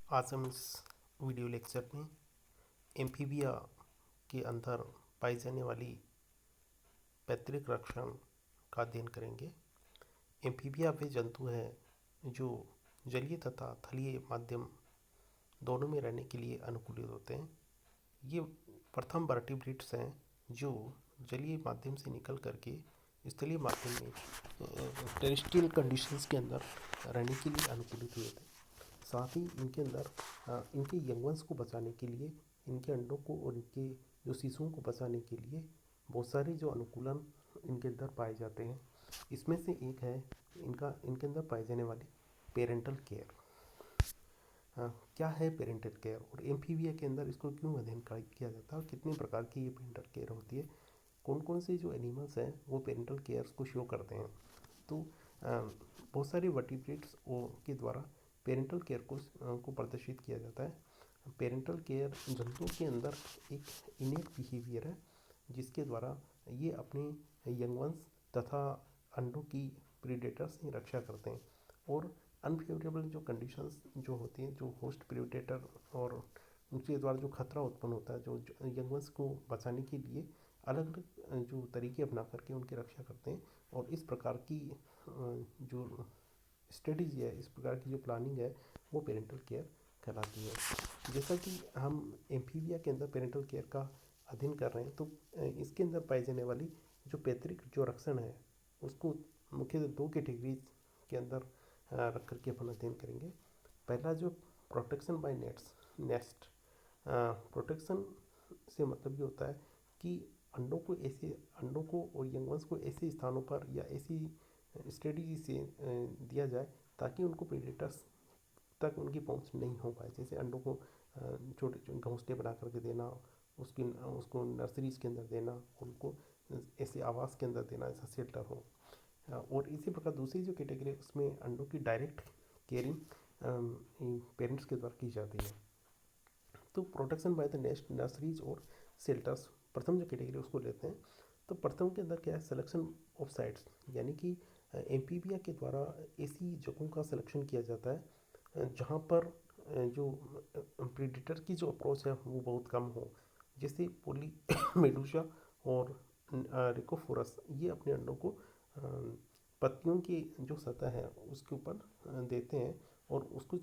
आज हम इस वीडियो लेक्चर में एम्फीबिया के अंदर पाई जाने वाली पैतृक रक्षण का अध्ययन करेंगे। एम्फीबिया वे जंतु हैं जो जलीय तथा थलीय माध्यम दोनों में रहने के लिए अनुकूलित होते हैं। ये प्रथम वर्टिब्रेट्स हैं जो जलीय माध्यम से निकल करके स्थलीय माध्यम में टेरेस्ट्रियल कंडीशंस के अंदर रहने के लिए अनुकूलित हुए थे। साथ ही इनके अंदर इनके यंग वंस को बचाने के लिए, इनके अंडों को और इनके जो शिशुओं को बचाने के लिए बहुत सारे जो अनुकूलन इनके अंदर पाए जाते हैं। इसमें से एक है इनके अंदर पाए जाने वाली पेरेंटल केयर। क्या है पेरेंटल केयर और एम्फीबिया के अंदर इसको क्यों अध्ययन किया जाता है और कितने प्रकार की ये पेरेंटल केयर होती है, कौन कौन से जो एनिमल्स हैं वो पेरेंटल केयर को शो करते हैं। तो बहुत सारे वर्टिब्रेट्स के द्वारा पेरेंटल केयर को प्रदर्शित किया जाता है। पेरेंटल केयर जंतुओं के अंदर एक इनेट बिहेवियर है जिसके द्वारा ये अपने यंग वंस तथा अंडों की प्रीडेटर्स की रक्षा करते हैं और अनफेवरेबल जो कंडीशंस जो होती हैं, जो होस्ट प्रीडेटर और उनके द्वारा जो खतरा उत्पन्न होता है, जो यंग वंस को बचाने के लिए अलग अलग जो तरीके अपना करके उनकी रक्षा करते हैं। और इस प्रकार की जो स्ट्रेटजी है, इस प्रकार की जो प्लानिंग है वो पेरेंटल केयर कहलाती है। जैसा कि हम एम्फीबिया के अंदर पेरेंटल केयर का अध्ययन कर रहे हैं, तो इसके अंदर पाई जाने वाली जो पैतृक जो रक्षण है उसको मुख्य दो कैटेगरीज के अंदर रख करके अपन अध्ययन करेंगे। पहला जो प्रोटेक्शन बाय नेस्ट। प्रोटेक्शन से मतलब ये होता है कि अंडों को और यंग वंस को ऐसे स्थानों पर या ऐसी स्ट्रेटजी से दिया जाए ताकि उनको प्रेडेटर्स तक उनकी पहुंच नहीं हो पाए। जैसे अंडों को छोटे घोंसले बना करके देना, उसको नर्सरीज के अंदर देना, उनको ऐसे आवास के अंदर देना, ऐसा शेल्टर हो। और इसी प्रकार दूसरी जो कैटेगरी उसमें अंडों की डायरेक्ट केयरिंग पेरेंट्स के द्वारा की जाती है। तो protection by the nest, nurseries और शेल्टर्स प्रथम जो कैटेगरी उसको लेते हैं। तो प्रथम के अंदर क्या है, सिलेक्शन ऑफ साइट्स, यानी कि एम्फीबिया के द्वारा ऐसी जगहों का सिलेक्शन किया जाता है जहाँ पर जो प्रीडेटर की जो अप्रोच है वो बहुत कम हो। जैसे पोली मेडूसा और रिकोफोरस, ये अपने अंडों को पत्तियों की जो सतह है उसके ऊपर देते हैं और उसको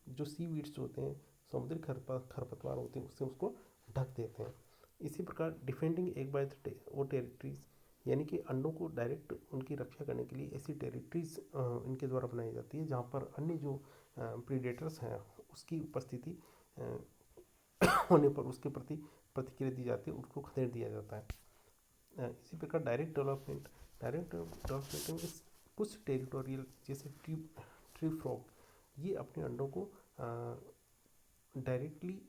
जो सी वीड्स होते हैं, समुद्री खरपतवार होते हैं, उससे उसको ढक देते हैं। इसी प्रकार डिफेंडिंग एग बाय और टेरिटरीज, यानी कि अंडों को डायरेक्ट उनकी रक्षा करने के लिए ऐसी टेरिटरीज इनके द्वारा बनाई जाती है जहाँ पर अन्य जो प्रीडेटर्स हैं उसकी उपस्थिति होने पर उसके प्रति प्रतिक्रिया दी जाती है, उसको खदेड़ दिया जाता है। इसी प्रकार डायरेक्ट डेवलपमेंट में कुछ टेरिटोरियल जैसे ट्री फ्रॉग, ये अपने अंडों को डायरेक्टली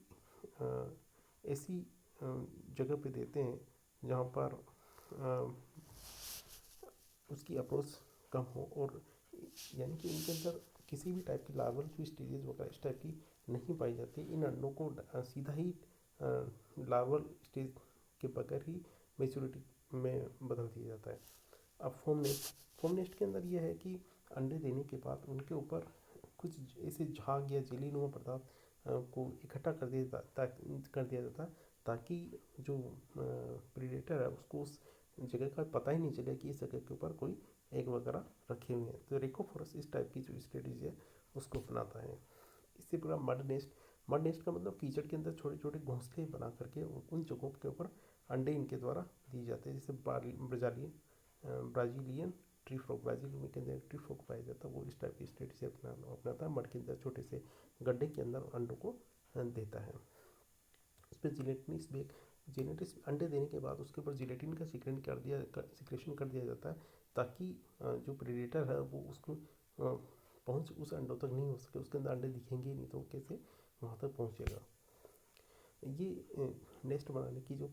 ऐसी जगह पे देते हैं जहाँ पर उसकी अप्रोच कम हो, और यानी कि इनके अंदर किसी भी टाइप की लार्वल जो स्टेजेस वगैरह इस टाइप की नहीं पाई जाती। इन अंडों को सीधा ही लार्वल स्टेज के बगैर ही मेच्योरिटी में बदल दिया जाता है। अब फोम नेस्ट के अंदर यह है कि अंडे देने के बाद उनके ऊपर कुछ ऐसे झाग या जेलीनुमा पदार्थ को इकट्ठा कर दिया जाता है ताकि जो प्रीडेटर है उसको उस जगह का पता ही नहीं चले कि इस जगह के ऊपर कोई एग वगैरह रखे हुए हैं। तो रेकोफोरस इस टाइप की जो स्ट्रेटजी है उसको अपनाता है। इसी प्रकार मड नेस्ट का मतलब कीचड़ के अंदर छोटे छोटे घोंसले बना करके उन जगहों के ऊपर अंडे इनके द्वारा दिए जाते हैं। जैसे ब्राजीलियन ट्री फ्रॉग, ब्राज़ील में के अंदर ट्री फ्रॉग पाया जाता है, वो इस टाइप की स्ट्रेटजी अपनाता है। मड के अंदर छोटे से गड्ढे के अंदर अंडों को देता है। उस पर जेनेटिक्स अंडे देने के बाद उसके ऊपर जिलेटिन का सिक्रेशन कर दिया जाता है ताकि जो प्रेडेटर है वो उसको पहुंच उस अंडों तक नहीं हो सके, उसके अंदर अंडे दिखेंगे नहीं तो कैसे वहाँ तक पहुँचेगा। ये नेस्ट बनाने की जो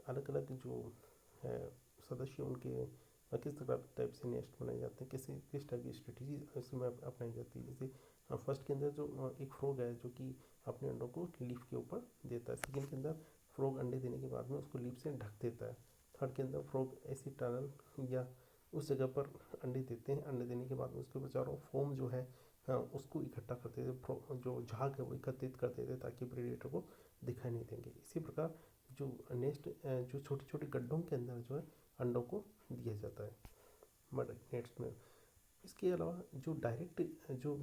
अलग अलग जो है सदस्य उनके किस टाइप से नेस्ट बनाए जाते हैं, किस टाइप की स्ट्रेटजी इसमें अपनाई जाती है। जैसे फर्स्ट के अंदर जो एक फ्रॉग है जो कि अपने अंडों को लीफ के ऊपर देता है। सेकेंड के अंदर फ्रॉग अंडे देने के बाद में उसको लीफ से ढक देता है। थर्ड के अंदर फ्रॉग ऐसी टनल या उस जगह पर अंडे देते हैं। अंडे देने के बाद में उसके ऊपर चारों फोम जो है उसको इकट्ठा करते थे, जो झाग है वो एकत्रित करते थे ताकि प्रेडेटर को दिखाई नहीं देंगे। इसी प्रकार जो नेस्ट जो छोटे छोटे गड्ढों के अंदर जो है अंडों को दिया जाता है मड नेट्स में। इसके अलावा जो डायरेक्ट जो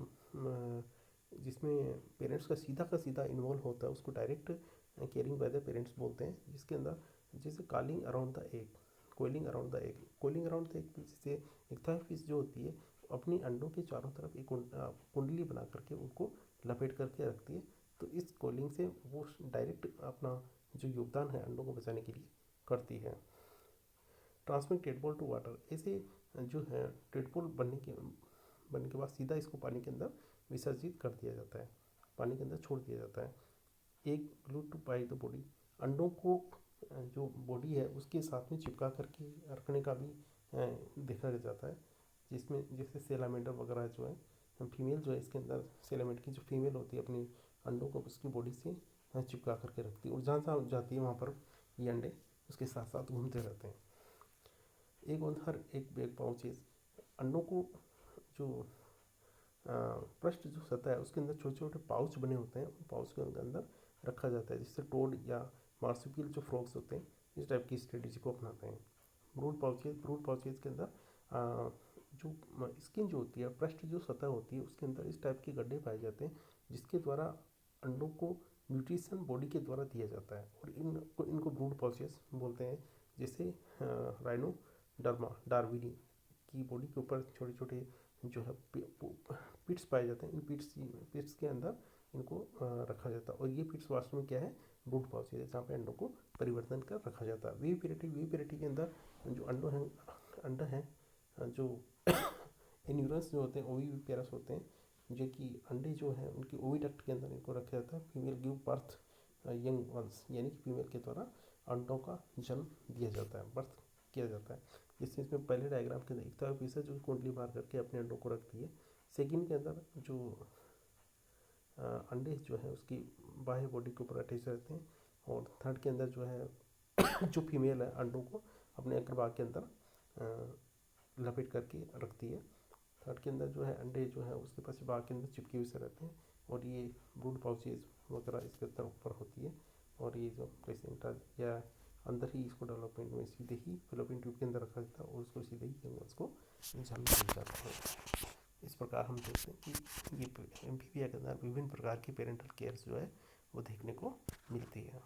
जिसमें पेरेंट्स का सीधा इन्वॉल्व होता है उसको direct caring by the parents बोलते हैं, जिसके अंदर जैसे calling around the egg, coiling around the egg, coiling around the egg जैसे एक था फिश जो होती है अपनी अंडों के चारों तरफ एक कुंडली बना करके उनको लपेट करके रखती है। तो इस कोलिंग से वो डायरेक्ट अपना जो योगदान है अंडों को बचाने के लिए करती है। ट्रांसमिट टेडपोल टू वाटर, ऐसे जो है टेडपोल बनने के बाद सीधा इसको पानी के अंदर विसर्जित कर दिया जाता है, पानी के अंदर छोड़ दिया जाता है। एक glue two by the body, अंडों को जो बॉडी है उसके साथ में चिपका करके रखने का भी देखा जाता है, जिसमें जैसे सेलामेंडर वगैरह जो है फीमेल जो है इसके अंदर सेलामेंडर की जो फीमेल होती है अपनी अंडों को उसकी बॉडी से चिपका करके रखती है और जहाँ जहाँ जाती है वहाँ पर ये अंडे उसके साथ साथ घूमते रहते हैं। एक और हर एक बैग पाउचेज, अंडों को जो पृष्ठ जो सतह है उसके अंदर छोटे छोटे पाउच बने होते हैं, उन पाउच के अंदर रखा जाता है, जिससे टोड या मार्supial जो फ्रॉग्स होते हैं इस टाइप की स्ट्रेटेजी को अपनाते हैं। ब्रूड पाउचेज के अंदर जो स्किन जो होती है, पृष्ठ जो सतह होती है उसके अंदर इस टाइप के गड्ढे पाए जाते हैं, जिसके द्वारा अंडों को न्यूट्रिशन बॉडी के द्वारा दिया जाता है और इनको ब्रूड पाउचेज बोलते हैं। जैसे राइनोडर्मा डार्विनी की बॉडी के ऊपर छोटे छोटे जो है पिट्स पाए जाते हैं, इन पिट्स के अंदर इनको रखा जाता है और ये पिट्स वास्तव में क्या है, ब्रूड पाउचेज है जहाँ पे अंडों को परिवर्तन कर रखा जाता है। वी पेरिटी के अंदर जो अंडा है जो एन्यूरस जो होते हैं ओविपेरस होते हैं, जो कि अंडे जो है उनकी ओविडक्ट के अंदर इनको रखा जाता है। Female give birth young ones, यानी कि फीमेल के द्वारा अंडों का जन्म दिया जाता है, बर्थ किया जाता है। जिससे इसमें पहले डायग्राम के अंदर एक तरफ पीस है जो कुंडली मार करके अपने अंडों को रखती है। सेकंड के अंदर जो अंडे जो है उसकी बाह्य बॉडी के ऊपर अटैच रहते हैं और थर्ड के अंदर जो है जो फीमेल है अंडों को अपने अग्रभाग के अंदर लपेट करके रखती है। थर्ड के अंदर जो है अंडे जो है उसके पास भाग के अंदर चिपके हुए से रहते हैं और ये ब्रूड पाउचेज वगैरह इसके अंदर ऊपर होती है और ये जो प्लेसेंटा या अंदर ही इसको डेवलपमेंट में सीधे ही फिलोपियन ट्यूब के अंदर रखा जाता है और उसको सीधे ही यंग को जन्म दिया जाता है। इस प्रकार हम देखते हैं कि ये एम्फीबिया के अंदर विभिन्न प्रकार की पेरेंटल केयर जो है वो देखने को मिलती है।